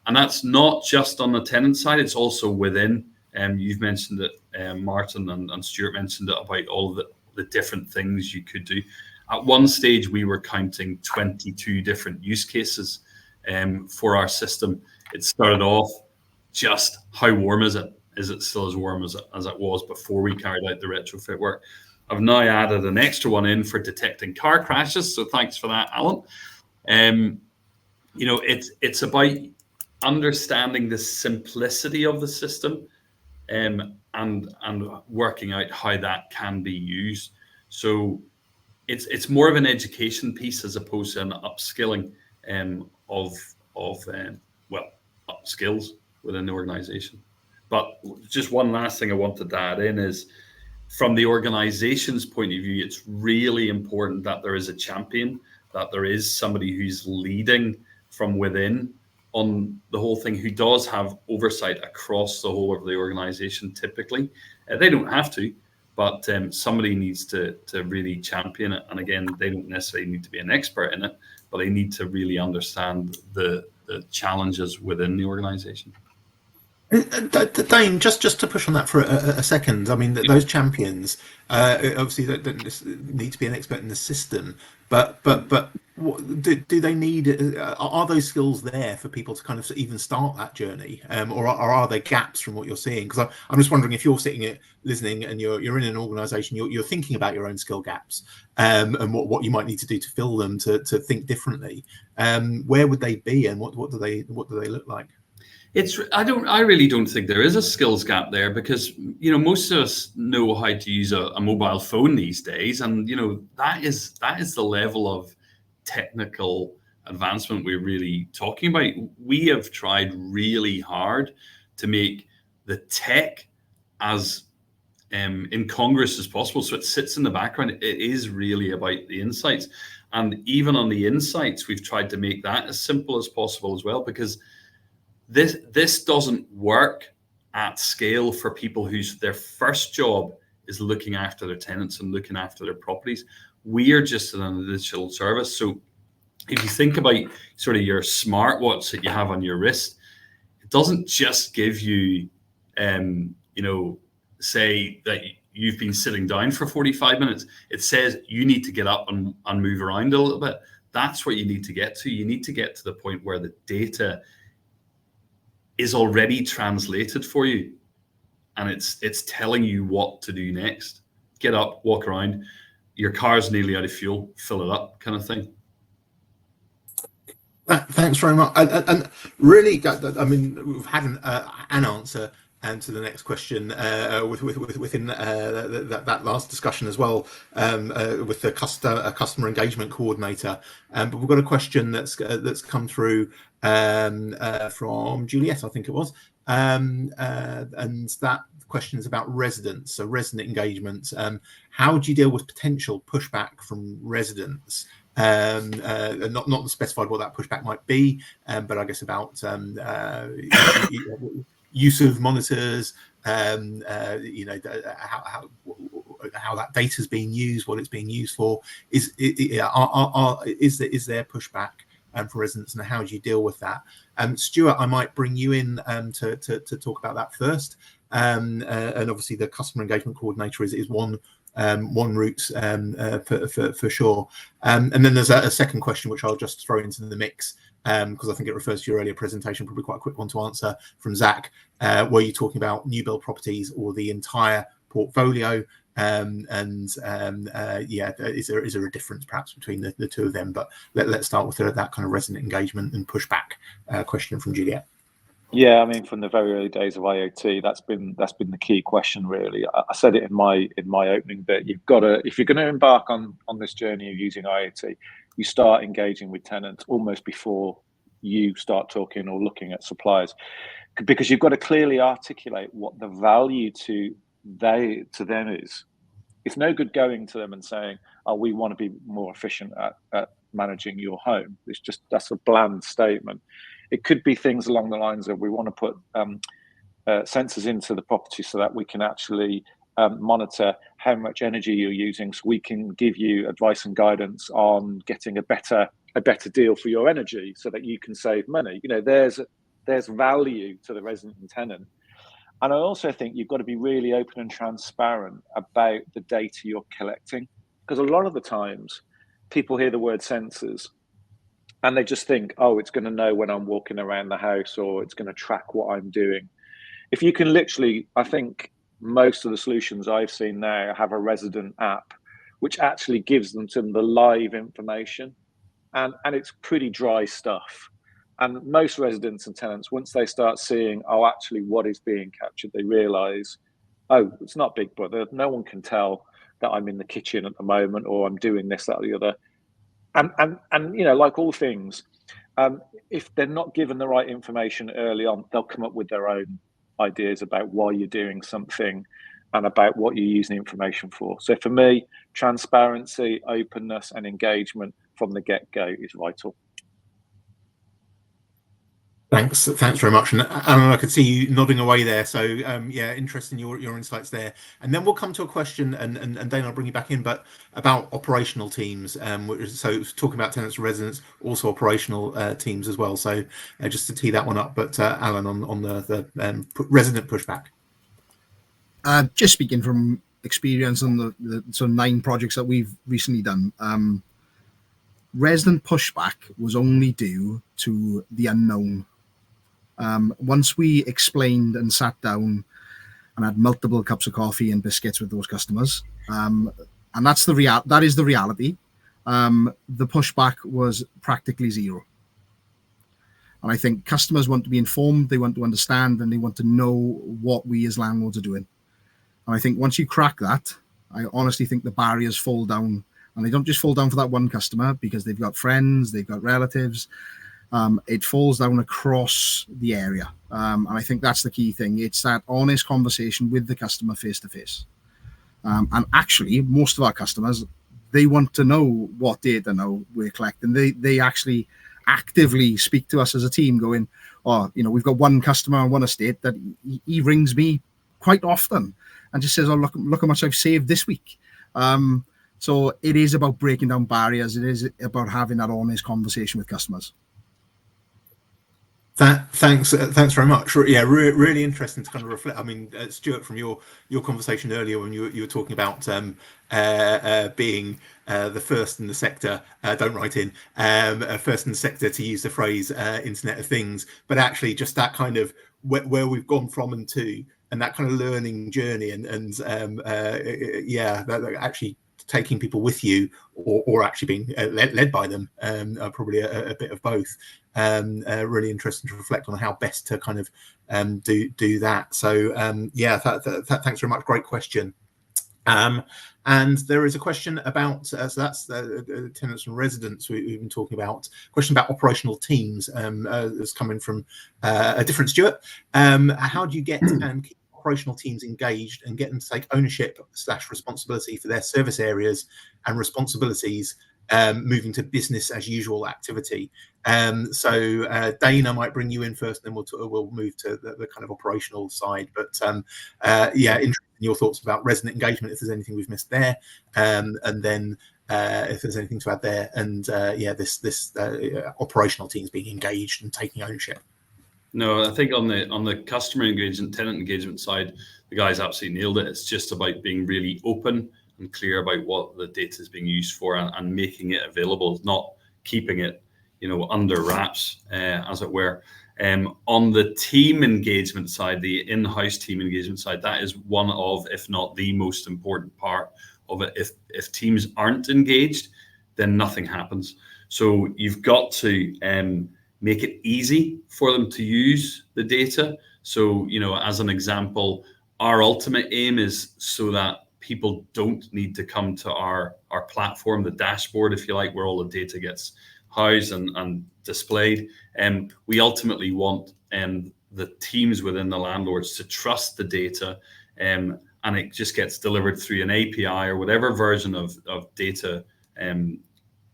And that's not just on the tenant side, it's also within. You've mentioned it, Martin and Stuart mentioned it, about all of the different things you could do. At one stage, we were counting 22 different use cases for our system. It started off just how warm is it? Is it still as warm as it was before we carried out the retrofit work? I've now added an extra one in for detecting car crashes, so thanks for that, Alan. It's about understanding the simplicity of the system and working out how that can be used. So it's more of an education piece as opposed to an upskilling of skills within the organization. But just one last thing I wanted to add in is, from the organization's point of view, it's really important that there is a champion, that there is somebody who's leading from within on the whole thing, who does have oversight across the whole of the organization. Typically, they don't have to, but somebody needs to really champion it. And again, they don't necessarily need to be an expert in it, but they need to really understand the challenges within the organization. Dane, just to push on that for a second. I mean, those champions obviously don't need to be an expert in the system, but what, do they need? Are those skills there for people to kind of even start that journey, or are there gaps from what you're seeing? Because I'm just wondering, if you're sitting here listening and you're in an organisation, you're thinking about your own skill gaps and what you might need to do to fill them, to think differently. Where would they be, and what do they look like? I really don't think there is a skills gap there, because most of us know how to use a mobile phone these days, and that is the level of technical advancement we're really talking about. We have tried really hard to make the tech as incongruous as possible, so it sits in the background. It is really about the insights, and even on the insights, we've tried to make that as simple as possible as well, because this doesn't work at scale for people whose their first job is looking after their tenants and looking after their properties. We are just an additional service. So if you think about sort of your smartwatch that you have on your wrist, it doesn't just give you, say that you've been sitting down for 45 minutes. It says you need to get up and move around a little bit. That's what you need to get to. You need to get to the point where the data is already translated for you, and it's telling you what to do next. Get up, walk around, your car's nearly out of fuel, fill it up, kind of thing. Thanks very much. And really, I mean, we've had an answer to the next question within that last discussion as well, with the customer engagement coordinator. But we've got a question that's come through from Juliet, I think it was, and that question is about residents, so resident engagement. How do you deal with potential pushback from residents? Not specified what that pushback might be, but I guess about use of monitors, how that data is being used, what it's being used for. Is there pushback for residents, and how do you deal with that? Stuart, I might bring you in to talk about that first. and obviously the customer engagement coordinator is one route for sure. And then there's a second question which I'll just throw into the mix, because I think it refers to your earlier presentation, probably quite a quick one to answer, from Zach. Were you talking about new build properties or the entire portfolio? Is there a difference perhaps between the two of them? But let's start with that kind of resident engagement and pushback question from Juliet. Yeah, I mean, from the very early days of IoT, that's been the key question, really. I said it in my opening that you've got to, if you're going to embark on this journey of using IoT, you start engaging with tenants almost before you start talking or looking at suppliers, because you've got to clearly articulate what the value to them is. It's no good going to them and saying, "Oh, we want to be more efficient at managing your home." That's a bland statement. It could be things along the lines of, we want to put sensors into the property so that we can actually monitor how much energy you're using, so we can give you advice and guidance on getting a better deal for your energy, so that you can save money. There's value to the resident and tenant. And I also think you've got to be really open and transparent about the data you're collecting, because a lot of the times people hear the word sensors and they just think, oh, it's going to know when I'm walking around the house, or it's going to track what I'm doing. If you can literally, I think most of the solutions I've seen now have a resident app, which actually gives them the live information, and it's pretty dry stuff. And most residents and tenants, once they start seeing, oh, actually what is being captured, they realise, oh, it's not Big Brother. No one can tell that I'm in the kitchen at the moment, or I'm doing this, that, or the other. And like all things, if they're not given the right information early on, they'll come up with their own ideas about why you're doing something and about what you're using the information for. So for me, transparency, openness, and engagement from the get-go is vital. Thanks very much. And Alan, I could see you nodding away there. So yeah, interesting your insights there. And then we'll come to a question, and Dane, I'll bring you back in, but about operational teams. So talking about tenants and residents, also operational teams as well. So just to tee that one up. But Alan, on the resident pushback. Just speaking from experience on the sort of 9 projects that we've recently done, resident pushback was only due to the unknown. Once we explained and sat down and had multiple cups of coffee and biscuits with those customers, and that is the reality, the pushback was practically zero. And I think customers want to be informed, they want to understand, and they want to know what we as landlords are doing. And I think once you crack that, I honestly think the barriers fall down. And they don't just fall down for that one customer, because they've got friends, they've got relatives. It falls down across the area. And I think that's the key thing. It's that honest conversation with the customer face to face. And actually, most of our customers, they want to know what data now we're collecting. They actually actively speak to us as a team going, oh, we've got one customer on one estate that he rings me quite often and just says, oh, look how much I've saved this week. So it is about breaking down barriers. It is about having that honest conversation with customers. Thanks very much. Yeah, really interesting to kind of reflect. I mean, Stuart, from your conversation earlier when you were talking about being the first in the sector, don't write in, first in the sector to use the phrase Internet of Things, but actually just that kind of where we've gone from and to, and that kind of learning journey, and that actually taking people with you, or actually being led by them, probably a bit of both. Really interesting to reflect on how best to kind of do that. So thanks very much. Great question. And there is a question about, so that's tenants and residents we've been talking about. Question about operational teams is coming from a different Stuart. How do you get and keep operational teams engaged and get them to take ownership / responsibility for their service areas and responsibilities, moving to business as usual activity? So Dane, I might bring you in first, then we'll move to the kind of operational side. But interested in your thoughts about resident engagement, if there's anything we've missed there, and then if there's anything to add there, and this operational teams being engaged and taking ownership. No, I think on the customer engagement, tenant engagement side, the guys absolutely nailed it. It's just about being really open and clear about what the data is being used for, and making it available, not keeping it, under wraps, as it were. On the team engagement side, the in-house team engagement side, that is one of, if not the most important part of it. If teams aren't engaged, then nothing happens. So you've got to make it easy for them to use the data. So, as an example, our ultimate aim is so that people don't need to come to our platform, the dashboard, if you like, where all the data gets housed and displayed. We ultimately want the teams within the landlords to trust the data, and it just gets delivered through an API or whatever version of data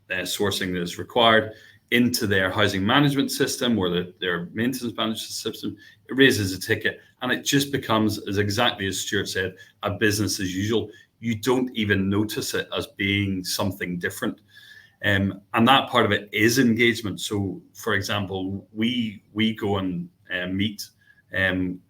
sourcing that is required into their housing management system or their maintenance management system. It raises a ticket, and it just becomes, as exactly as Stuart said, a business as usual. You don't even notice it as being something different. And that part of it is engagement. So, for example, we go and meet on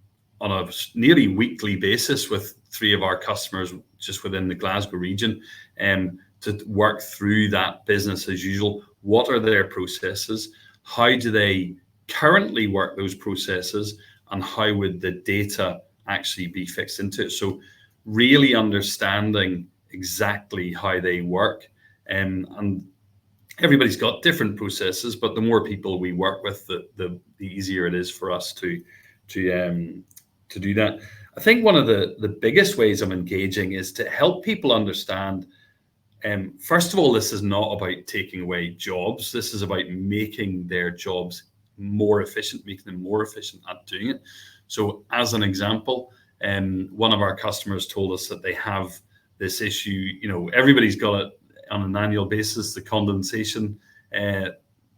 a nearly weekly basis with 3 of our customers just within the Glasgow region, to work through that business as usual. What are their processes? How do they currently work those processes? And how would the data actually be fixed into it? So really understanding exactly how they work. And everybody's got different processes, but the more people we work with, the easier it is for us to do that. I think one of the biggest ways of engaging is to help people understand, first of all, this is not about taking away jobs. This is about making their jobs more efficient, making them more efficient at doing it. So as an example, one of our customers told us that they have this issue, everybody's got it on an annual basis, the condensation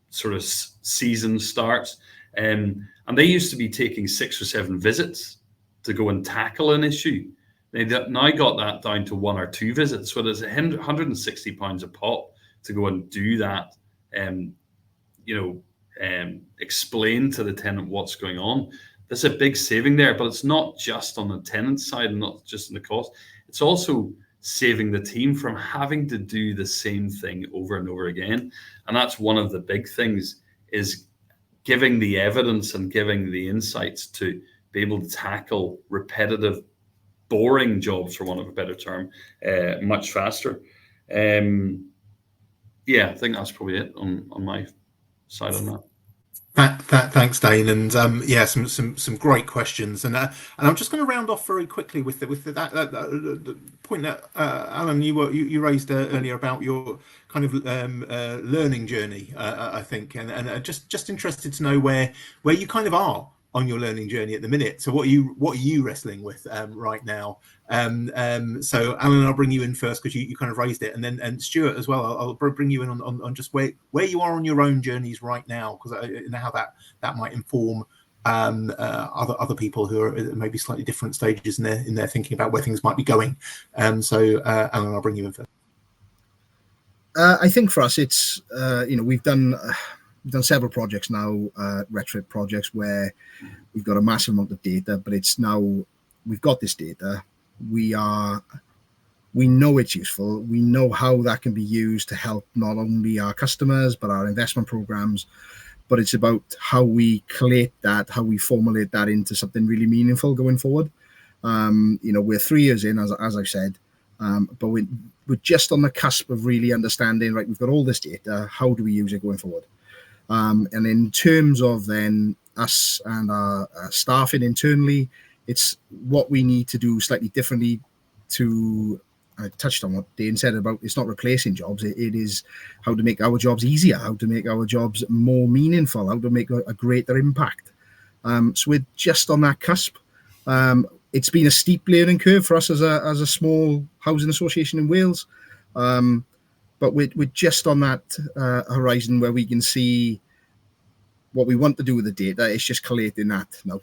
sort of season starts. And they used to be taking 6 or 7 visits to go and tackle an issue. They now got that down to 1 or 2 visits. So there's £160 a pop to go and do that, explain to the tenant what's going on. There's a big saving there, but it's not just on the tenant side and not just in the cost. It's also saving the team from having to do the same thing over and over again. And that's one of the big things, is giving the evidence and giving the insights to be able to tackle repetitive, boring jobs, for want of a better term, much faster. I think that's probably it on my side on that. Thanks, Dane, and some great questions, and I'm just going to round off very quickly with that point that Alan you raised earlier about your kind of learning journey, I think, and just interested to know where you kind of are on your learning journey at the minute. So what are you wrestling with right now? So Alan, I'll bring you in first because you kind of raised it, and then Stuart as well. I'll bring you in on just where you are on your own journeys right now, because I know how that might inform other people who are at maybe slightly different stages in their thinking about where things might be going. So Alan, I'll bring you in first. I think for us, it's we've done several projects now, retrofit projects, where we've got a massive amount of data, but it's now we've got this data. We know it's useful. We know how that can be used to help not only our customers but our investment programs. But it's about how we collate that, how we formulate that into something really meaningful going forward. We're 3 years in, as I've said, but we're just on the cusp of really understanding. Right, we've got all this data. How do we use it going forward? And in terms of then us and our staffing internally, it's what we need to do slightly differently. I touched on what Dane said about it's not replacing jobs. It is how to make our jobs easier, how to make our jobs more meaningful, how to make a greater impact. So we're just on that cusp. It's been a steep learning curve for us as a small housing association in Wales. But we're just on that horizon where we can see what we want to do with the data. It's just collating that now.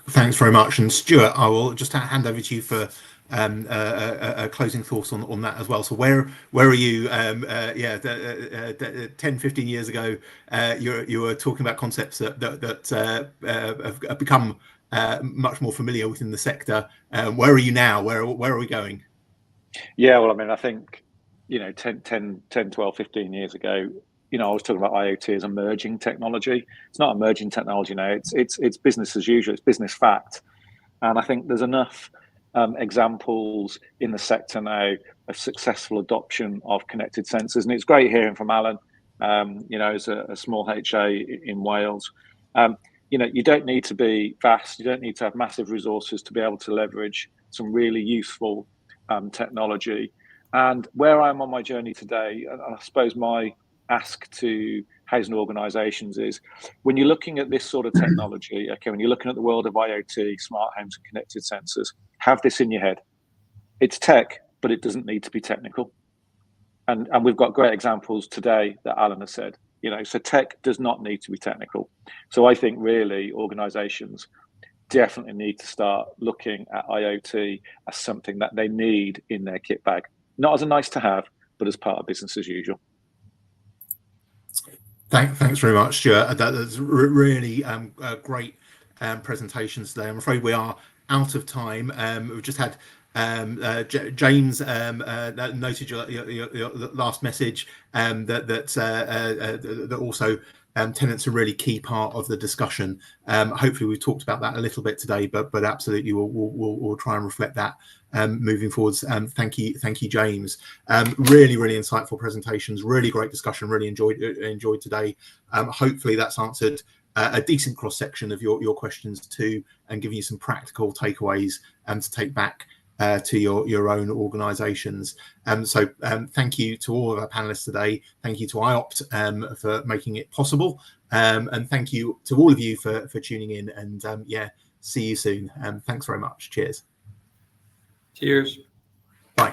Thanks very much. And Stuart, I will just hand over to you for closing thoughts on that as well. So where are you? 10, 15 years ago, you were talking about concepts that have become much more familiar within the sector. Where are you now? Where are we going? Yeah, well, I mean, I think, 10, 12, 15 years ago, I was talking about IoT as emerging technology. It's not emerging technology now. It's business as usual. It's business fact. And I think there's enough examples in the sector now of successful adoption of connected sensors. And it's great hearing from Alan, as a small HA in Wales. You don't need to be fast. You don't need to have massive resources to be able to leverage some really useful technology. And where I'm on my journey today, and I suppose my ask to housing organisations is, when you're looking at this sort of technology, when you're looking at the world of IoT, smart homes and connected sensors, have this in your head. It's tech, but it doesn't need to be technical. And we've got great examples today that Alan has said, so tech does not need to be technical. So I think really organisations definitely need to start looking at IoT as something that they need in their kit bag, not as a nice to have, but as part of business as usual. Thanks very much, Stuart. That's really great presentations today. I'm afraid we are out of time. We've just had James noted your last message, that also tenants are a really key part of the discussion. Hopefully we've talked about that a little bit today, but absolutely we'll try and reflect that moving forwards. Thank you, James. Really insightful presentations, really great discussion, really enjoyed today. Hopefully that's answered a decent cross section of your questions too, and giving you some practical takeaways to take back to your own organisations. So thank you to all of our panelists today. Thank you to IOPT for making it possible, and thank you to all of you for tuning in. And see you soon. Thanks very much. Cheers. Cheers. Bye.